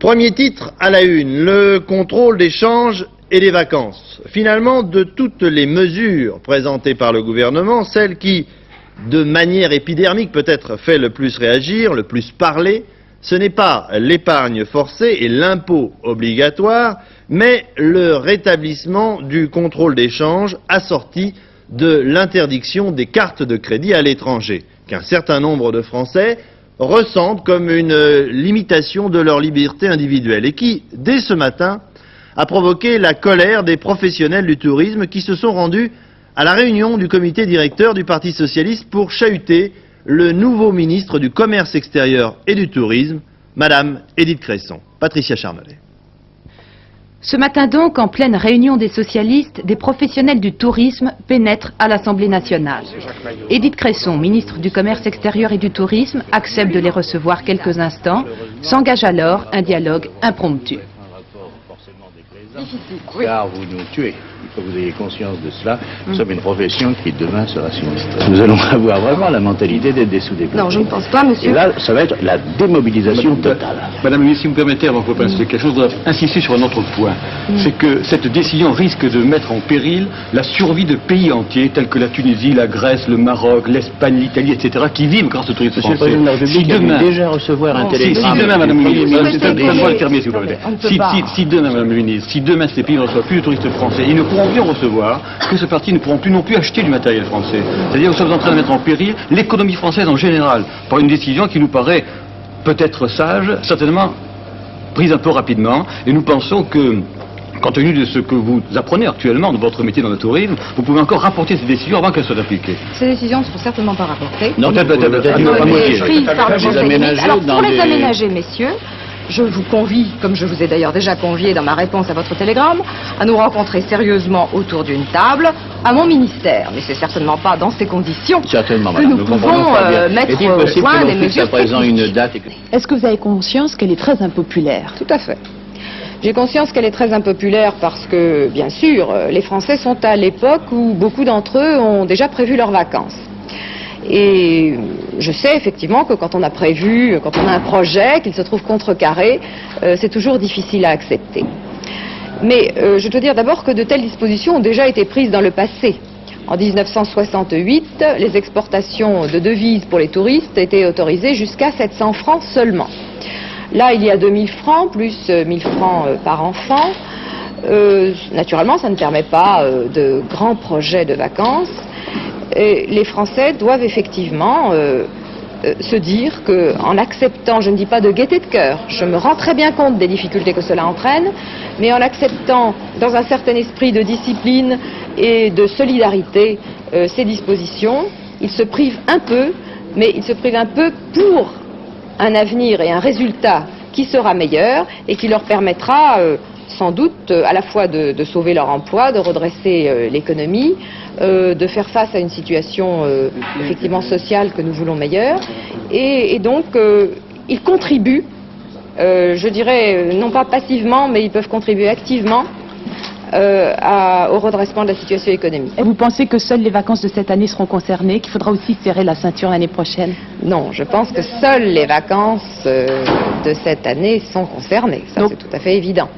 Premier titre à la une, le contrôle des changes et des vacances. Finalement, de toutes les mesures présentées par le gouvernement, celle qui, de manière épidermique, peut-être fait le plus réagir, le plus parler, ce n'est pas l'épargne forcée et l'impôt obligatoire, mais le rétablissement du contrôle des changes assorti de l'interdiction des cartes de crédit à l'étranger, qu'un certain nombre de Français ressentent comme une limitation de leur liberté individuelle et qui, dès ce matin, a provoqué la colère des professionnels du tourisme qui se sont rendus à la réunion du comité directeur du Parti socialiste pour chahuter le nouveau ministre du Commerce extérieur et du Tourisme, Madame Édith Cresson. Patricia Charmelet. Ce matin donc, en pleine réunion des socialistes, des professionnels du tourisme pénètrent à l'Assemblée nationale. Édith Cresson, ministre du Commerce extérieur et du Tourisme, accepte de les recevoir quelques instants, s'engage alors un dialogue impromptu. Car vous nous tuez. Il faut que vous ayez conscience de cela. Nous sommes une profession qui demain sera sinistre. Nous allons avoir vraiment la mentalité d'être des sous-députés. Non, je ne pense pas, monsieur. Et là, ça va être la démobilisation totale. Madame la ministre, si vous me permettez, avant que vous passiez quelque chose, je voudrais insister sur un autre point. C'est que cette décision risque de mettre en péril la survie de pays entiers tels que la Tunisie, la Grèce, le Maroc, l'Espagne, l'Italie, etc., qui vivent grâce au tourisme français. Monsieur le Président de la République a dû déjà recevoir un télégramme. Si demain, Madame la ministre, si demain, Madame la ministre, si demain ces pays ne reçoivent plus de touristes français, ils ne pourront plus en recevoir, que ce parti ne pourront plus non plus acheter du matériel français. C'est-à-dire que nous sommes en train de mettre en péril l'économie française en général, par une décision qui nous paraît peut-être sage, certainement prise un peu rapidement, et nous pensons que, compte tenu de ce que vous apprenez actuellement de votre métier dans le tourisme, vous pouvez encore rapporter ces décisions avant qu'elles soient appliquées. Ces décisions ne seront certainement pas rapportées. Non, prises par le Conseil des ministres. Alors, pour les aménager, messieurs, je vous convie, comme je vous ai d'ailleurs déjà convié dans ma réponse à votre télégramme, à nous rencontrer sérieusement autour d'une table à mon ministère. Mais c'est certainement pas dans ces conditions que nous pouvons mettre au point des mesures techniques. Est-ce que vous avez conscience qu'elle est très impopulaire? Tout à fait. J'ai conscience qu'elle est très impopulaire parce que, bien sûr, les Français sont à l'époque où beaucoup d'entre eux ont déjà prévu leurs vacances. Et je sais effectivement que quand on a un projet, qu'il se trouve contrecarré, c'est toujours difficile à accepter. Mais je dois dire d'abord que de telles dispositions ont déjà été prises dans le passé. En 1968, les exportations de devises pour les touristes étaient autorisées jusqu'à 700 francs seulement. Là, il y a 2000 francs, plus 1000 francs par enfant. Naturellement, ça ne permet pas de grands projets de vacances. Et les Français doivent effectivement se dire qu'en acceptant, je ne dis pas de gaieté de cœur, je me rends très bien compte des difficultés que cela entraîne, mais en acceptant dans un certain esprit de discipline et de solidarité ces dispositions, ils se privent un peu, mais ils se privent un peu pour un avenir et un résultat qui sera meilleur et qui leur permettra sans doute à la fois de sauver leur emploi, de redresser l'économie, de faire face à une situation effectivement sociale que nous voulons meilleure. Et donc, ils contribuent, je dirais, non pas passivement, mais ils peuvent contribuer activement au redressement de la situation économique. Et vous pensez que seules les vacances de cette année seront concernées, qu'il faudra aussi serrer la ceinture l'année prochaine? Non, je pense que seules les vacances de cette année sont concernées. Ça, c'est tout à fait évident.